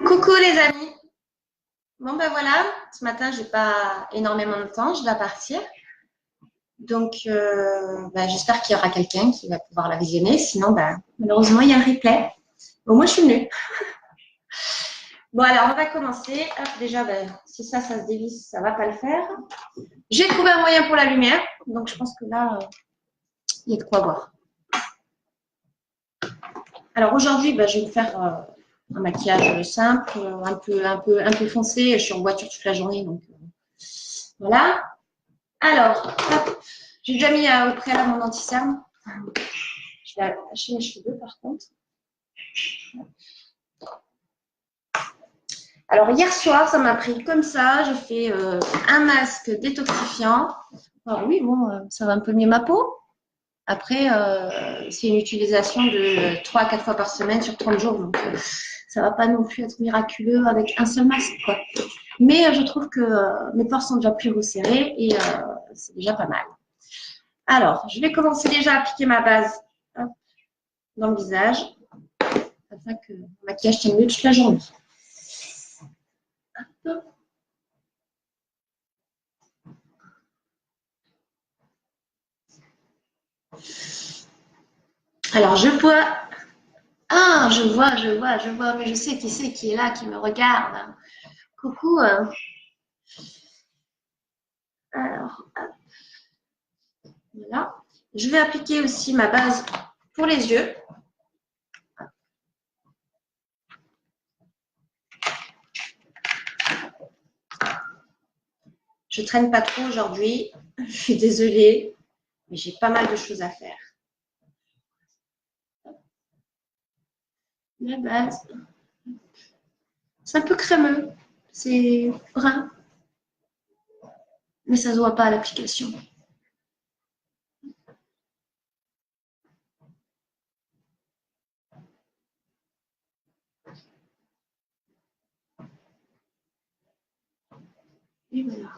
Coucou les amis. Bon ben voilà, ce matin j'ai pas énormément de temps, je dois partir. Donc j'espère qu'il y aura quelqu'un qui va pouvoir la visionner. Sinon, malheureusement, il y a un replay. Bon, moi je suis venue. Bon alors on va commencer. Hop, déjà, si ça se dévisse, ça va pas le faire. J'ai trouvé un moyen pour la lumière, donc je pense que là, il y a de quoi voir. Alors aujourd'hui, je vais me faire un maquillage simple, un peu foncé. Je suis en voiture toute la journée, donc voilà. Alors, j'ai déjà mis au préalable mon anti-cerne. Je vais attacher mes cheveux par contre. Alors hier soir, ça m'a pris comme ça. J'ai fait un masque détoxifiant. Alors oui, bon, ça va un peu mieux ma peau. Après, c'est une utilisation de 3 à 4 fois par semaine sur 30 jours. Donc, ça ne va pas non plus être miraculeux avec un seul masque, quoi. Mais je trouve que mes pores sont déjà plus resserrés et c'est déjà pas mal. Alors, je vais commencer déjà à appliquer ma base dans le visage afin que le maquillage tienne mieux toute la journée. Hop. Alors, je vois. Ah, je vois, mais je sais qui c'est qui est là, qui me regarde. Coucou. Alors, hop. Voilà. Je vais appliquer aussi ma base pour les yeux. Je traîne pas trop aujourd'hui. Je suis désolée, mais j'ai pas mal de choses à faire. La base. C'est un peu crémeux. C'est brun. Mais ça ne se voit pas à l'application. Et voilà.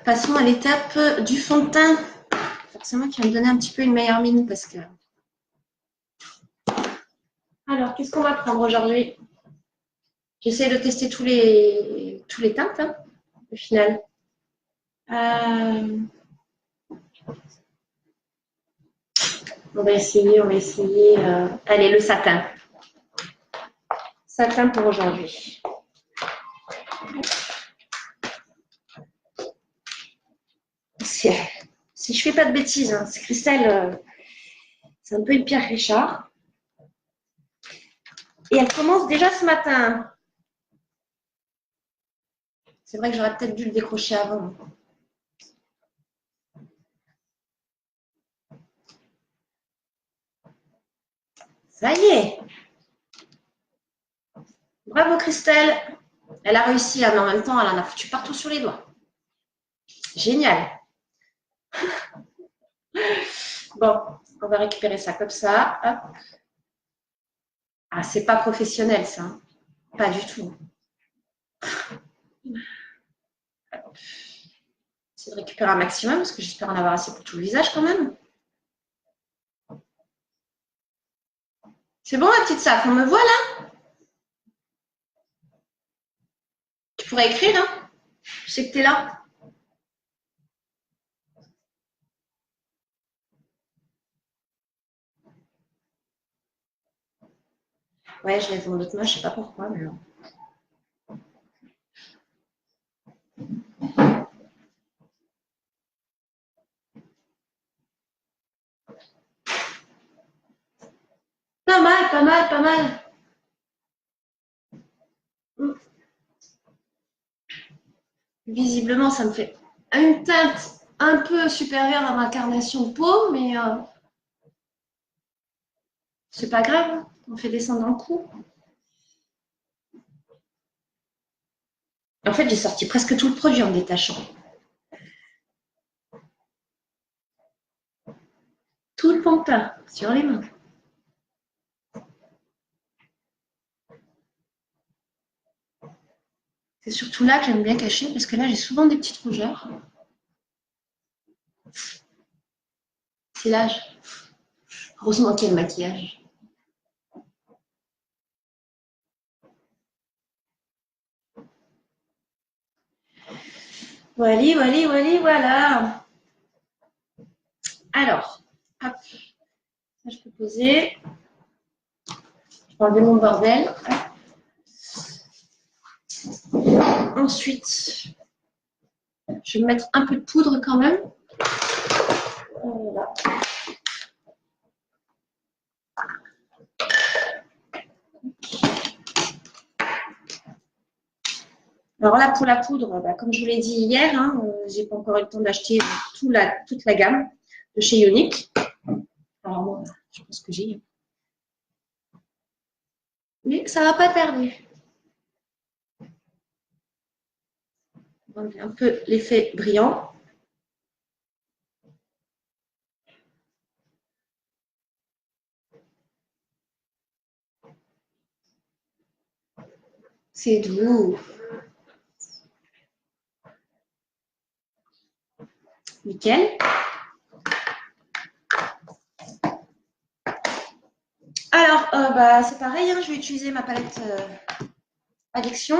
Passons à l'étape du fond de teint. Forcément qui va me donner un petit peu une meilleure mine parce que... Alors, qu'est-ce qu'on va prendre aujourd'hui? J'essaie de tester tous les teintes, hein, au final. On va essayer. Allez, le satin. Satin pour aujourd'hui. Si je fais pas de bêtises, hein, c'est Christelle, c'est un peu une Pierre Richard. Et elle commence déjà ce matin. C'est vrai que j'aurais peut-être dû le décrocher avant. Ça y est. Bravo Christelle. Elle a réussi, mais en même temps, elle en a foutu partout sur les doigts. Génial. Bon, on va récupérer ça comme ça. Hop. Ah, c'est pas professionnel ça. Hein. Pas du tout. C'est de récupérer un maximum parce que j'espère en avoir assez pour tout le visage quand même. C'est bon ma petite Saf, on me voit là? Tu pourrais écrire, hein? Je sais que tu es là. Ouais, je lève mon autre main, je sais pas pourquoi, mais non. Pas mal, pas mal, pas mal. Visiblement, ça me fait une teinte un peu supérieure à ma carnation de peau, mais c'est pas grave, hein. On fait descendre un coup. En fait, j'ai sorti presque tout le produit en détachant. Tout le fond de teint sur les mains. C'est surtout là que j'aime bien cacher parce que là, j'ai souvent des petites rougeurs. C'est l'âge. Heureusement qu'il y a le maquillage. Voilà, voilà, voilà, voilà. Alors, hop, ça je peux poser. Je vais enlever mon bordel. Ensuite, je vais mettre un peu de poudre quand même. Voilà. Alors là, pour la poudre, bah, comme je vous l'ai dit hier, hein, j'ai pas encore eu le temps d'acheter toute la gamme de chez Ionic. Alors moi, je pense que j'ai. Mais ça va pas tarder. On va un peu l'effet brillant. C'est doux. Nickel. Alors, bah, c'est pareil, hein, je vais utiliser ma palette Addiction.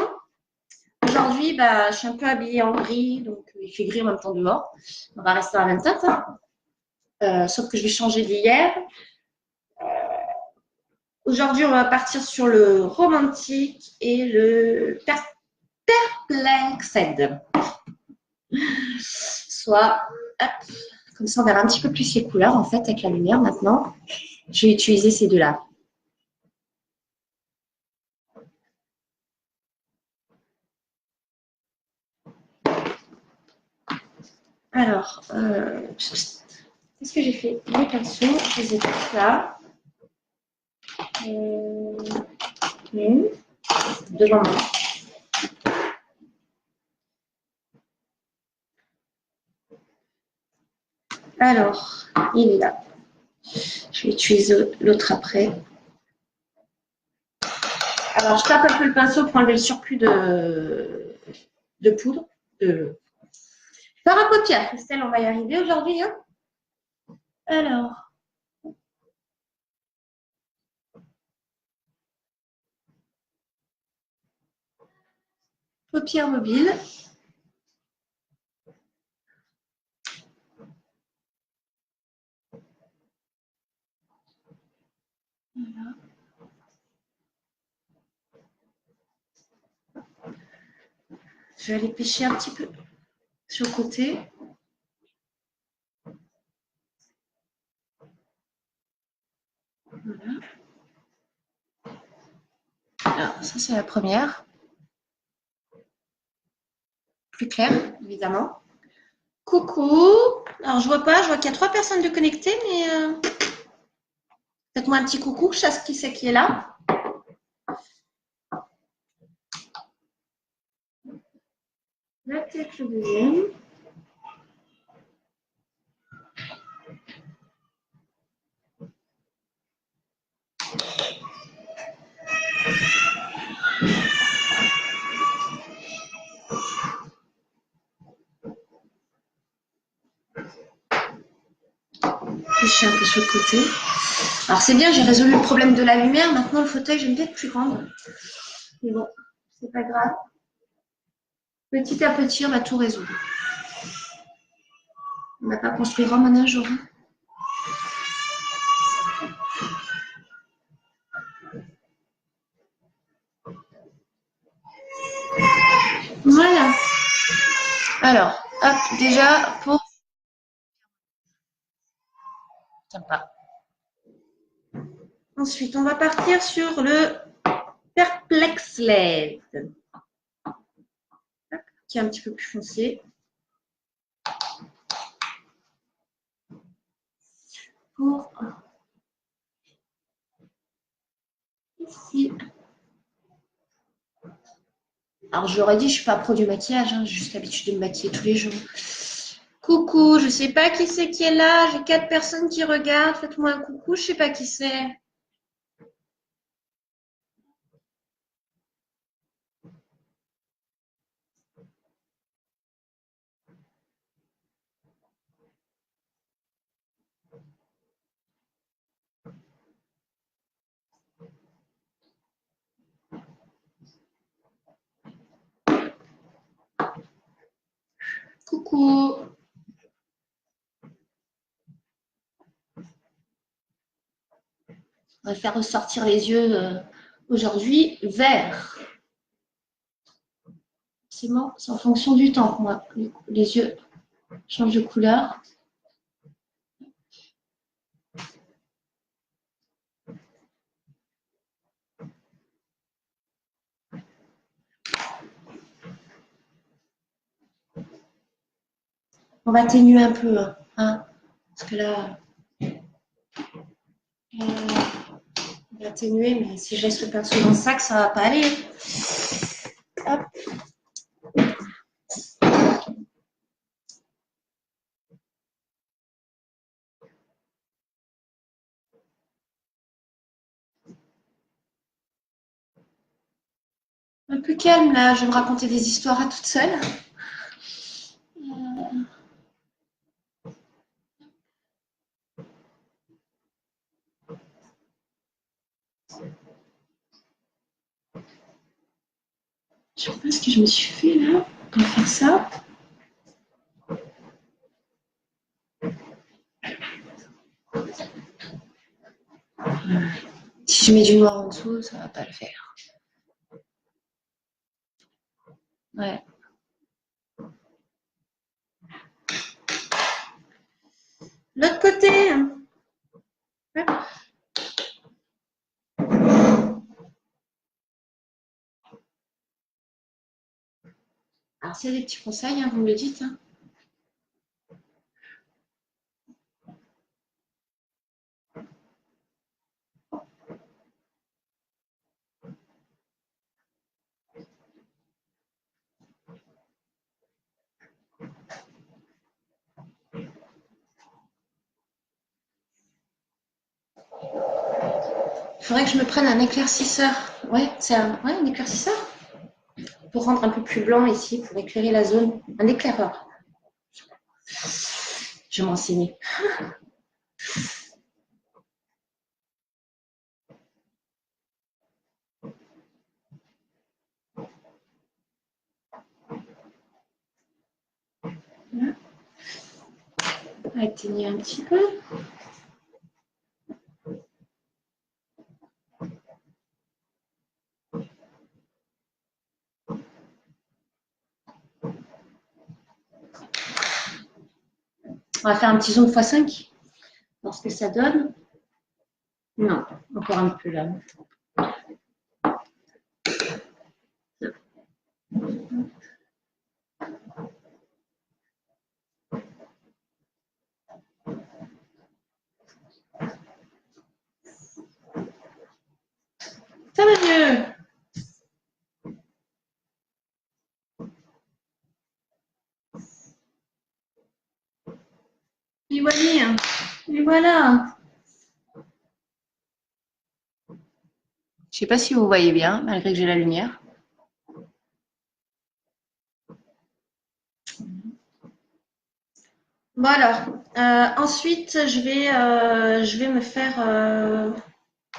Aujourd'hui, bah, je suis un peu habillée en gris, donc il fait gris en même temps dehors. On va rester à la même teinte, hein. Sauf que je vais changer d'hier. Aujourd'hui, on va partir sur le romantique et le perplexed. Soit, hop, comme ça, on verra un petit peu plus les couleurs, en fait, avec la lumière maintenant. Je vais utiliser ces deux-là. Alors, qu'est-ce que j'ai fait? Les pinceaux, je les ai tous là. Devant moi. Alors, il est là. Je vais utiliser l'autre après. Alors, je tape un peu le pinceau pour enlever le surplus de poudre. Par à paupières, Christelle, on va y arriver aujourd'hui. Hein. Alors, paupières mobiles. Voilà. Je vais aller pêcher un petit peu sur le côté. Voilà. Alors, ça, c'est la première. Plus claire, évidemment. Coucou. Alors, je vois pas, je vois qu'il y a 3 personnes de connectées, mais faites-moi un petit coucou, je sais qui c'est qui est là. Là, peut-être le deuxième. Je suis un peu sur le côté. Alors c'est bien, j'ai résolu le problème de la lumière. Maintenant, le fauteuil, j'aime bien être plus grande. Mais bon, c'est pas grave. Petit à petit, on va tout résoudre. On ne va pas construire Rome en un jour. Hein. Voilà. Alors, hop, déjà, pour... Sympa. Ensuite, on va partir sur le Perplex LED, qui est un petit peu plus foncé. Pour ici. Alors, je leur ai dit, je ne suis pas pro du maquillage, hein, j'ai juste l'habitude de me maquiller tous les jours. Coucou, je ne sais pas qui c'est qui est là. J'ai 4 personnes qui regardent. Faites-moi un coucou, je ne sais pas qui c'est. On va faire ressortir les yeux aujourd'hui verts. C'est bon, c'est en fonction du temps, moi. Les yeux changent de couleur. On va atténuer un peu, hein, parce que là, on va atténuer, mais si je laisse le pinceau dans le sac, ça ne va pas aller. Hop. Un peu calme là, je vais me raconter des histoires à toute seule. Je sais pas ce que je me suis fait là pour faire ça. Si je mets du noir en dessous, ça va pas le faire. Ouais. L'autre côté. Ouais. Alors, s'il y a des petits conseils, hein, vous me le dites. Hein. Il faudrait que je me prenne un éclaircisseur. Ouais, c'est un éclaircisseur pour rendre un peu plus blanc ici, pour éclairer la zone. Un éclaireur. Je vais m'enseigner. Voilà. Atténuer un petit peu. On va faire un petit zoom x5. Voir ce que ça donne. Non, encore un peu là. Ça va mieux. Et voilà. Et voilà. Je ne sais pas si vous voyez bien, malgré que j'ai la lumière. Bon alors, ensuite, je vais me faire...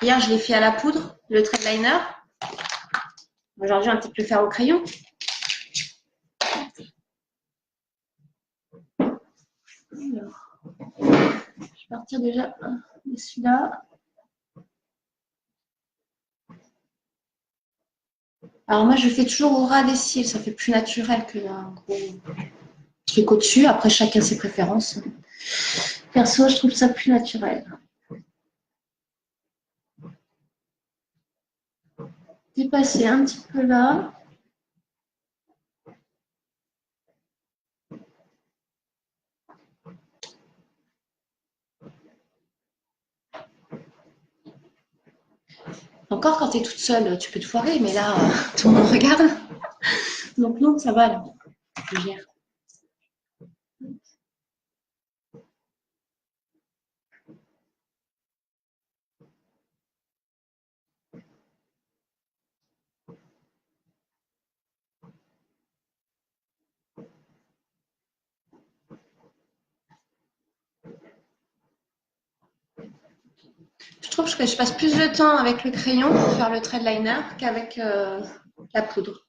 hier, je l'ai fait à la poudre, le trait liner. Aujourd'hui, on va peut-être le faire au crayon. Alors, je vais partir déjà de celui-là. Alors moi, je fais toujours au ras des cils, ça fait plus naturel qu'un gros truc au-dessus. Après, chacun ses préférences. Perso, je trouve ça plus naturel. Dépasser un petit peu là. Encore quand tu es toute seule, tu peux te foirer, mais là, tout le monde regarde. Donc non, ça va là. Je gère. Je trouve que je passe plus de temps avec le crayon pour faire le trait de liner qu'avec la poudre.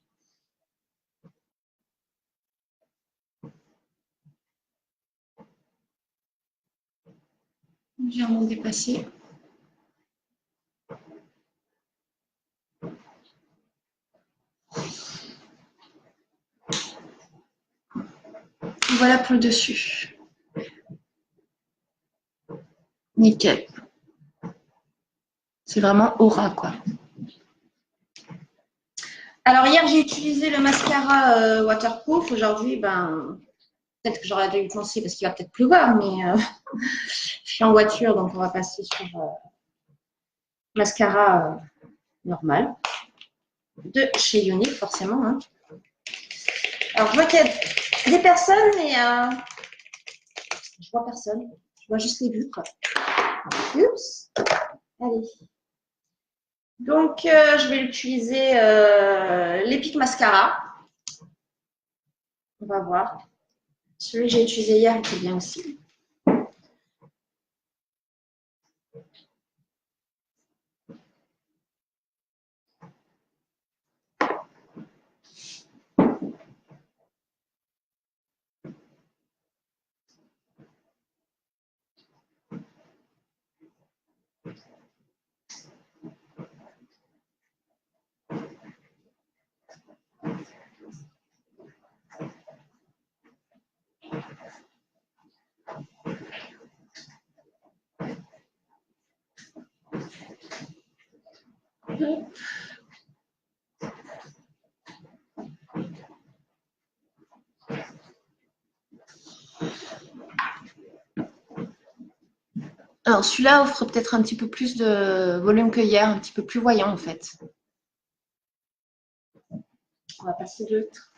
Légèrement dépassé. voilà pour le dessus. Nickel. C'est vraiment aura, quoi. Alors, hier, j'ai utilisé le mascara waterproof. Aujourd'hui, ben, peut-être que j'aurais dû y penser parce qu'il va peut-être pleuvoir, mais je suis en voiture, donc on va passer sur mascara normal de chez Younique, forcément. Hein. Alors, je vois qu'il y a des personnes, mais je vois personne. Je vois juste les vues, quoi. Oups. Allez. Donc, je vais utiliser l'Epic Mascara. On va voir. Celui que j'ai utilisé hier était bien aussi. Alors, celui-là offre peut-être un petit peu plus de volume que hier, un petit peu plus voyant en fait. On va passer l'autre.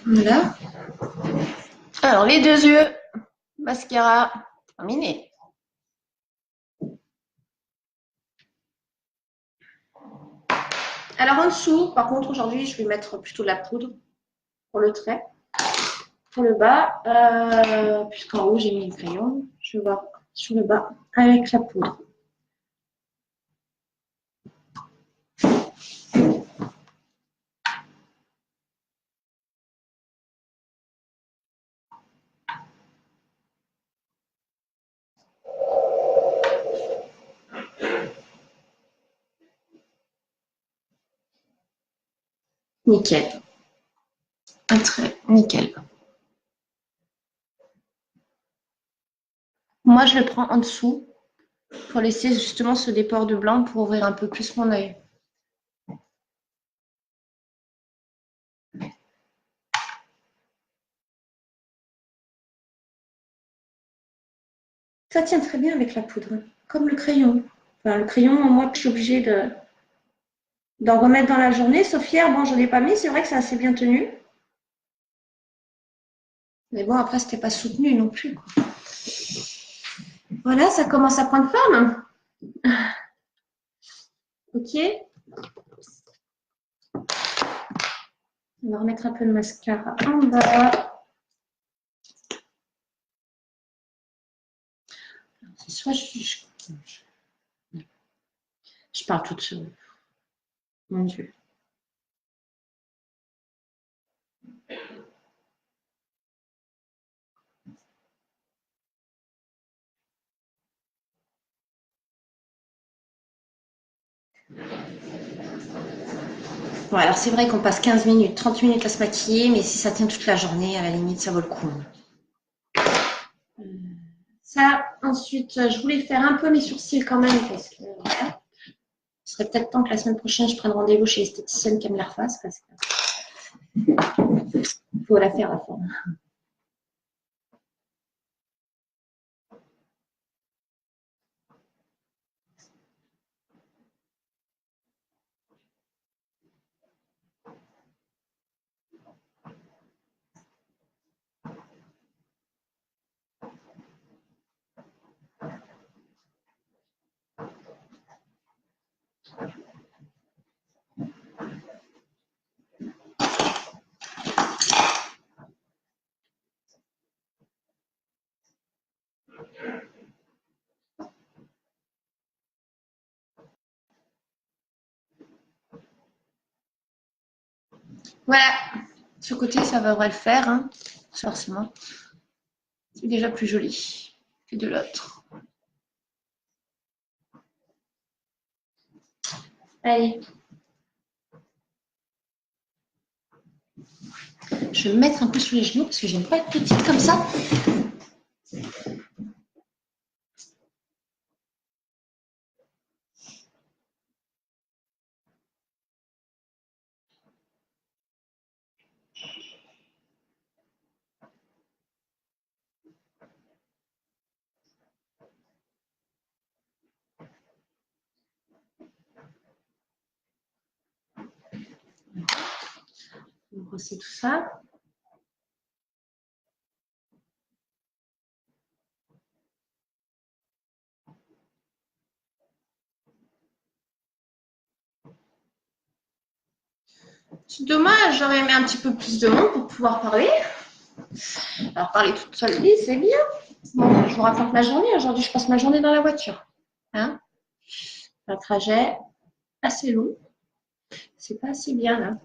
Voilà. Alors, les deux yeux, mascara, terminé. Alors, en dessous, par contre, aujourd'hui, je vais mettre plutôt de la poudre pour le trait. Pour le bas, puisqu'en haut, j'ai mis le crayon, je vais voir sur le bas avec la poudre. Nickel. Un trait, nickel. Moi, je le prends en dessous pour laisser justement ce déport de blanc pour ouvrir un peu plus mon œil. Ça tient très bien avec la poudre, comme le crayon. Enfin, le crayon, moi, je suis obligée d'en remettre dans la journée. Sauf hier, bon, je ne l'ai pas mis. C'est vrai que c'est assez bien tenu. Mais bon, après, c'était pas soutenu non plus, quoi. Voilà, ça commence à prendre forme. Ok. On va remettre un peu de mascara en bas. Soit je parle toute seule. Mon Dieu. Bon, alors c'est vrai qu'on passe 15 minutes, 30 minutes à se maquiller, mais si ça tient toute la journée, à la limite, ça vaut le coup. Ça, ensuite, je voulais faire un peu mes sourcils quand même, parce que voilà. Ce serait peut-être temps que la semaine prochaine, je prenne rendez-vous chez l'esthéticienne qui me les refasse, parce qu'il faut la faire, la forme. Voilà, ce côté, ça devrait le faire, hein, forcément. C'est déjà plus joli que de l'autre. Allez. Je vais me mettre un peu sous les genoux parce que j'aime pas être petite comme ça. On va brosser tout ça. C'est dommage, j'aurais aimé un petit peu plus de monde pour pouvoir parler. Alors, parler toute seule, oui, c'est bien. Bon, je vous raconte ma journée. Aujourd'hui, je passe ma journée dans la voiture. Hein, un trajet assez long. C'est pas assez bien, là.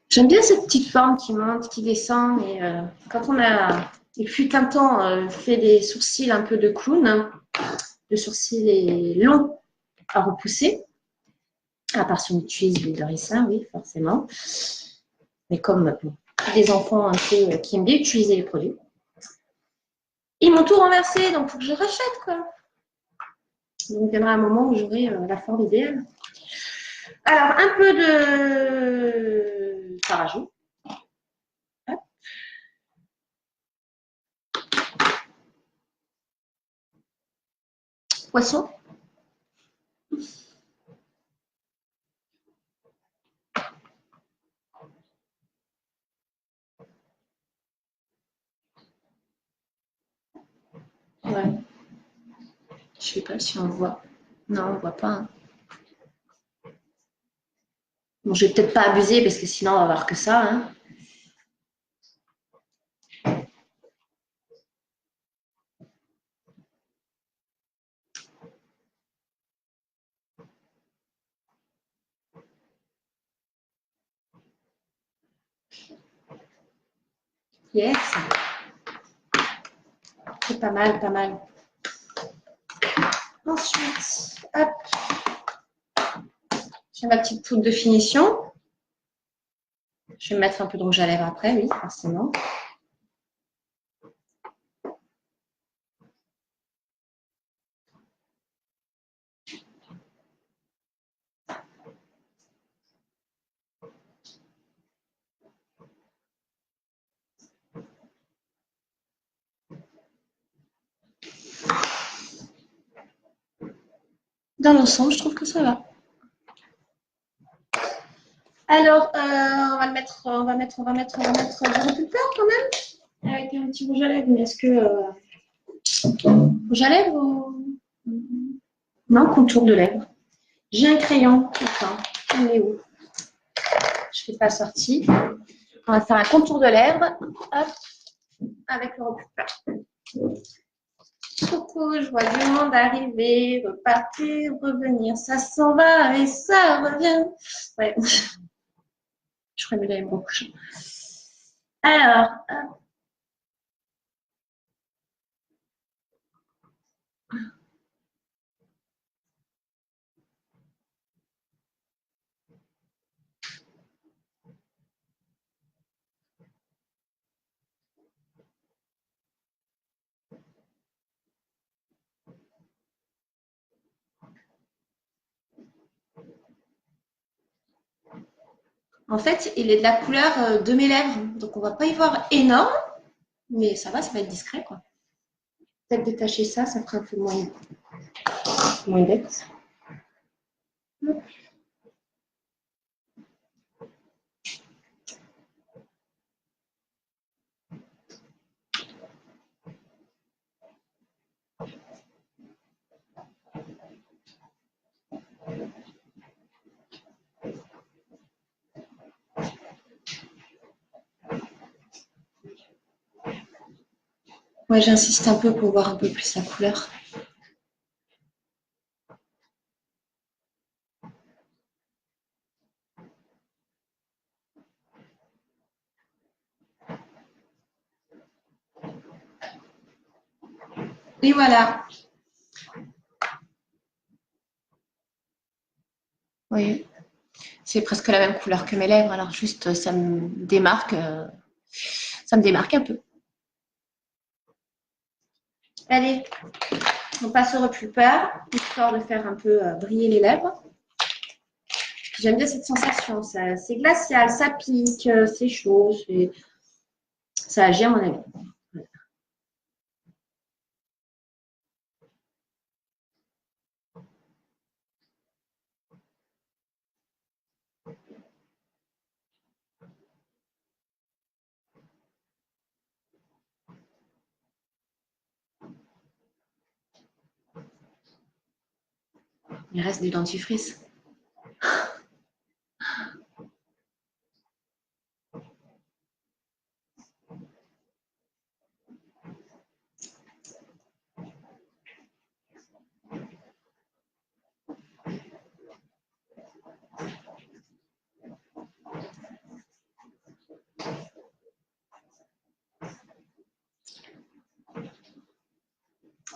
J'aime bien cette petite forme qui monte, qui descend. Et quand on a, il fut un temps, fait des sourcils un peu de clown, le sourcil est long à repousser, à part si on utilise l'huile de ricin, oui, forcément. Mais comme pour des enfants un peu qui aiment bien utiliser les produits. Ils m'ont tout renversé, donc il faut que je rachète, quoi. Donc il viendra un moment où j'aurai la forme idéale. Alors, un peu de sarrajon. Poisson. Ouais. Je sais pas si on voit. Non, on voit pas. Hein. Bon, je vais peut-être pas abuser parce que sinon on va voir que ça. Hein. Yes. C'est pas mal, pas mal. Ensuite, hop, j'ai ma petite poudre de finition. Je vais mettre un peu de rouge à lèvres après, oui, forcément. Dans l'ensemble, je trouve que ça va. Alors, on va mettre du repulpeur quand même, avec un petit rouge à lèvres. Mais est-ce que rouge à lèvres ou... Non, contour de lèvres. J'ai un crayon. Attends, on est où? Je ne l'ai pas sorti. On va faire un contour de lèvres. Hop, avec le repulpeur. Coucou, je vois du monde arriver, repartir, revenir. Ça s'en va et ça revient. Ouais, je ferais mieux d'aller me recoucher. Alors, en fait, il est de la couleur de mes lèvres. Donc, on ne va pas y voir énorme, mais ça va être discret, quoi. Peut-être détacher ça, ça fera un peu moins bête. Ouais, j'insiste un peu pour voir un peu plus la couleur. Et voilà. Oui, c'est presque la même couleur que mes lèvres, alors juste ça me démarque un peu. Allez, on passe au repulpeur, histoire de faire un peu briller les lèvres. J'aime bien cette sensation, c'est glacial, ça pique, c'est chaud, ça agit à mon avis. Il reste du dentifrice.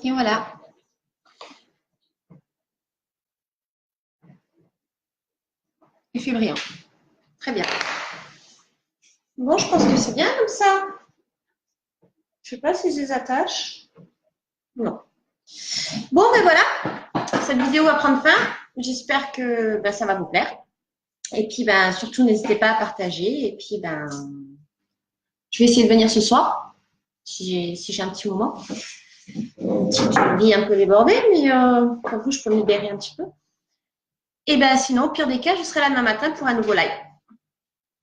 Et voilà. Effet brillant. Très bien. Bon, je pense que c'est bien comme ça. Je sais pas si je les attache. Non. Bon, ben voilà. Cette vidéo va prendre fin. J'espère que ça va vous plaire. Et puis, surtout, n'hésitez pas à partager. Et puis, je vais essayer de venir ce soir, si j'ai un petit moment. Une petite vie un peu débordée, mais pour vous, je peux me libérer un petit peu. Et sinon, au pire des cas, je serai là demain matin pour un nouveau live.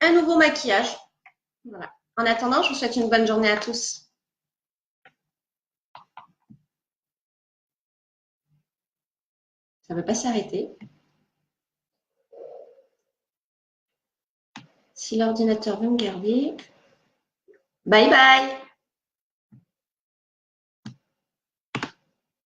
Un nouveau maquillage. Voilà. En attendant, je vous souhaite une bonne journée à tous. Ça ne veut pas s'arrêter. Si l'ordinateur veut me garder. Bye bye.